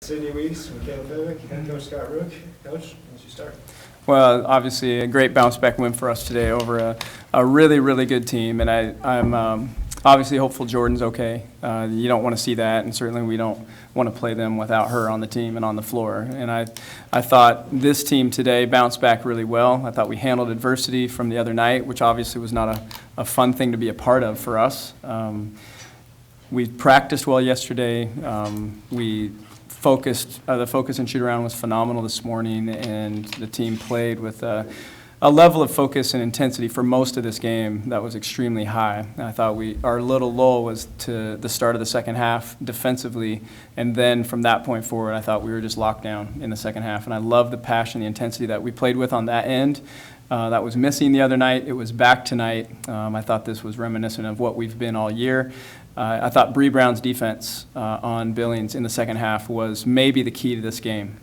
Sydney Weeks, Michaela, head coach Scott Rook. Coach, once you start. Well, obviously a great bounce back win for us today over a really, really good team, and I'm obviously hopeful Jordan's okay. You don't want to see that, and certainly we don't want to play them without her on the team and on the floor. And I thought this team today bounced back really well. I thought we handled adversity from the other night, which obviously was not a fun thing to be a part of for us. We practiced well yesterday. The focus and shoot around was phenomenal this morning, and the team played with a level of focus and intensity for most of this game that was extremely high. I thought our little lull was to the start of the second half defensively, and then from that point forward, I thought we were just locked down in the second half. And I love the passion, the intensity that we played with on that end. That was missing the other night. It was back tonight. I thought this was reminiscent of what we've been all year. I thought Bree Brown's defense on Billings in the second half was maybe the key to this game,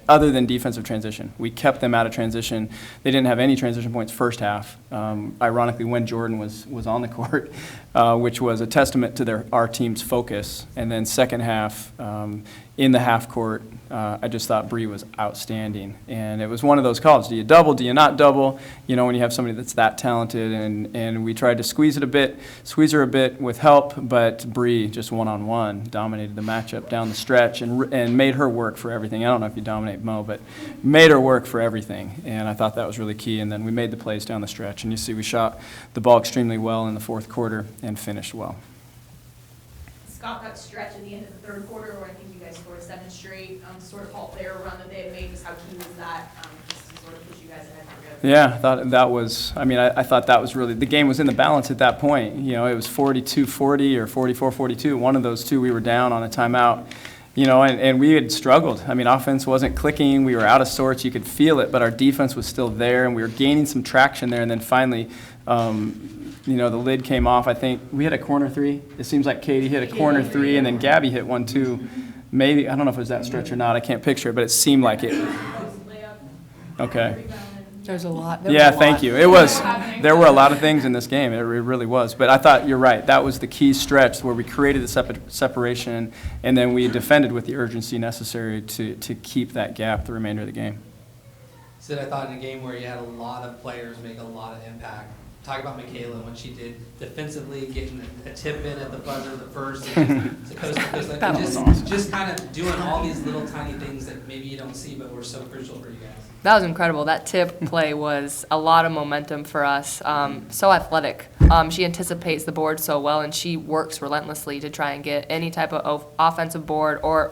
other than defensive transition. We kept them out of transition. They didn't have any transition points first half, ironically when Jordan was on the court, which was a testament to our team's focus. And then second half, in the half court, I just thought Bree was outstanding. And it was one of those calls. Do you double? Do you not double? You know, when you have somebody that's that talented. And we tried to squeeze her a bit with help, but Bree just one-on-one dominated the matchup down the stretch and made her work for everything. I don't know if you dominate Mo, but made her work for everything. And I thought that was really key. And then we made the plays down the stretch. And you see we shot the ball extremely well in the fourth quarter and finished well. Scott, that stretch at the end of the third quarter where I think you guys scored 7 straight, sort of halt their run that they had made, just how key was that, just to sort of push you guys ahead for good? Yeah, I thought that was, I thought that was really, the game was in the balance at that point. You know, it was 42-40 or 44-42. One of those two we were down on a timeout. You know, and we had struggled. I mean, offense wasn't clicking. We were out of sorts. You could feel it, but our defense was still there, and we were gaining some traction there. And then finally, you know, the lid came off. I think we hit a corner three. It seems like Katie hit a corner three, and then Gabby hit one too. Maybe, I don't know if it was that stretch or not. I can't picture it, but it seemed like it. Okay. There's a lot. Yeah, thank you. It was. There were a lot of things in this game. It really was. But I thought you're right. That was the key stretch where we created the separation, and then we defended with the urgency necessary to keep that gap the remainder of the game. Sid, I thought in a game where you had a lot of players make a lot of impact. Talk about Michaela, what she did defensively, getting a tip in at the buzzer, the first, and just kind of doing all these little tiny things that maybe you don't see, but were so crucial for you guys. That was incredible. That tip play was a lot of momentum for us. So athletic. She anticipates the board so well, and she works relentlessly to try and get any type of offensive board or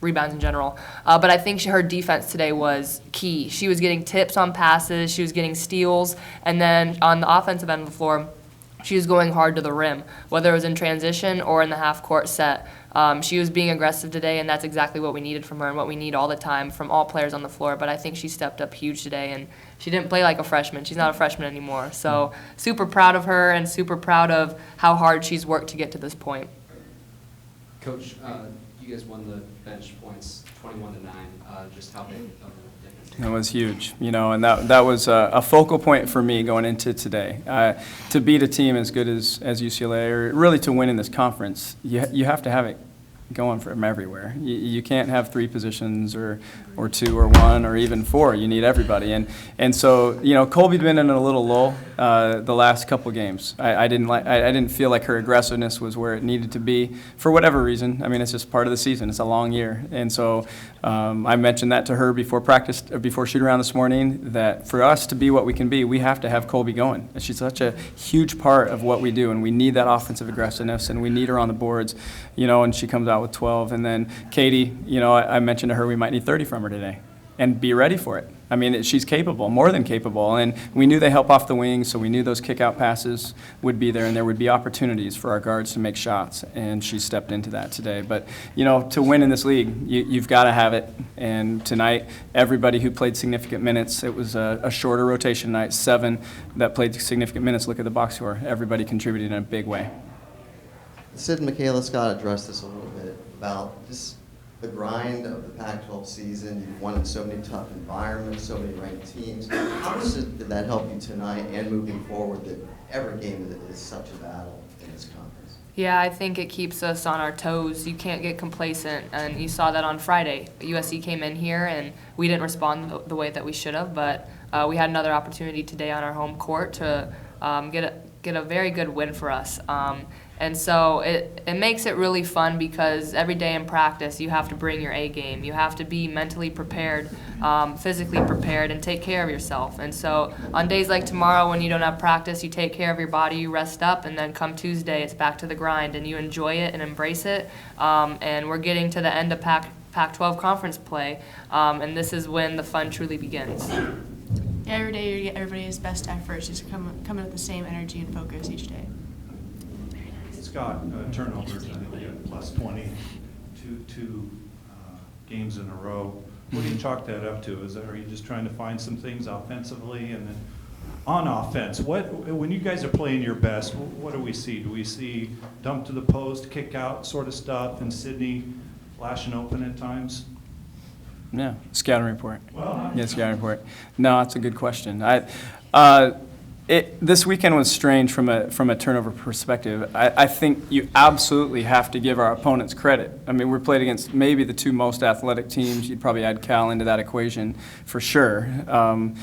rebounds in general. But I think her defense today was key. She was getting tips on passes, she was getting steals, and then on the offensive end of the floor, she was going hard to the rim, whether it was in transition or in the half-court set. She was being aggressive today, and that's exactly what we needed from her and what we need all the time from all players on the floor. But I think she stepped up huge today, and she didn't play like a freshman. She's not a freshman anymore. So super proud of her and super proud of how hard she's worked to get to this point. Coach, you guys won the bench points 21-9. Just how big of a difference? It was huge, you know, and that was a focal point for me going into today. To beat a team as good as UCLA, or really to win in this conference, you have to have it going from everywhere. You can't have 3 positions or 2 or 1 or even 4. You need everybody. And so, you know, Colby's been in a little lull the last couple games. I didn't feel like her aggressiveness was where it needed to be for whatever reason. I mean, it's just part of the season. It's a long year. And so I mentioned that to her before practice, before shoot around this morning, that for us to be what we can be, we have to have Colby going. She's such a huge part of what we do, and we need that offensive aggressiveness, and we need her on the boards, you know, and she comes out with 12. And then Katie, you know, I mentioned to her we might need 30 from her today, and be ready for it. I mean, she's capable, more than capable, and we knew they help off the wing, so we knew those kick-out passes would be there, and there would be opportunities for our guards to make shots, and she stepped into that today. But, you know, to win in this league, you've got to have it, and tonight, everybody who played significant minutes, it was a shorter rotation night, 7 that played significant minutes. Look at the box score. Everybody contributed in a big way. Sid and Michaela, Scott addressed this a little bit about just the grind of the Pac-12 season. You've won in so many tough environments, so many ranked teams. How did that help you tonight and moving forward, that every game is such a battle in this conference? Yeah, I think it keeps us on our toes. You can't get complacent, and you saw that on Friday. USC came in here, and we didn't respond the way that we should have, but we had another opportunity today on our home court to get a very good win for us. And so it makes it really fun because every day in practice you have to bring your A game. You have to be mentally prepared, physically prepared, and take care of yourself. And so on days like tomorrow when you don't have practice, you take care of your body, you rest up, and then come Tuesday it's back to the grind and you enjoy it and embrace it. And we're getting to the end of Pac-12 conference play, and this is when the fun truly begins. Yeah, every day you get everybody's best efforts, just coming with the same energy and focus each day. Scott, turnovers, I think you had plus 20, two games in a row. What do you chalk that up to? Are you just trying to find some things offensively? And then on offense, when you guys are playing your best, what do we see? Do we see dump to the post, kick out sort of stuff, and Sydney flashing open at times? Yeah, scouting report. Well, Yeah, scouting report. No, that's a good question. This weekend was strange from a turnover perspective. I think you absolutely have to give our opponents credit. I mean, we're played against maybe the two most athletic teams. You'd probably add Cal into that equation for sure. And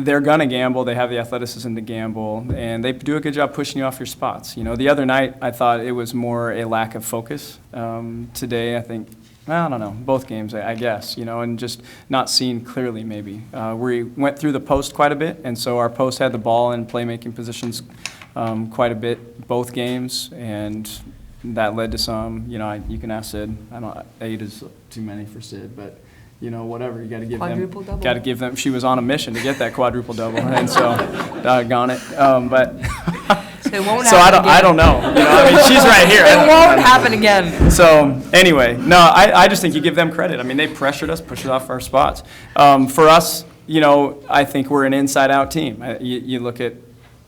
they're going to gamble. They have the athleticism to gamble, and they do a good job pushing you off your spots. The other night I thought it was more a lack of focus. Today I think, I don't know, both games, I guess, and just not seeing clearly maybe. We went through the post quite a bit, and so our post had the ball in playmaking positions quite a bit both games, and that led to some, you can ask Sid. 8 is too many for Sid, but whatever, you got to give Quadruple double. Got to give them. She was on a mission to get that quadruple double, and so doggone it. But It won't so happen I don't know. I mean, she's right here. It won't happen again. So anyway, no, I just think you give them credit. I mean, they pressured us, pushed us off our spots. For us, I think we're an inside-out team. You look at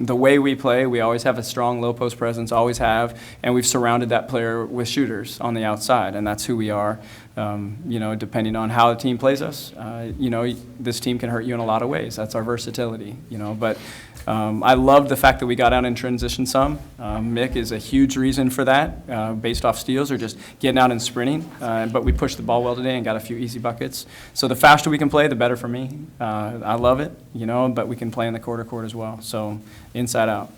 the way we play, we always have a strong low post presence, always have, and we've surrounded that player with shooters on the outside, and that's who we are. Depending on how the team plays us, this team can hurt you in a lot of ways. That's our versatility, but I love the fact that we got out in transition some. Mick is a huge reason for that, based off steals or just getting out and sprinting, but we pushed the ball well today and got a few easy buckets. So the faster we can play, the better for me. I love it, but we can play in the quarter court as well, so inside out.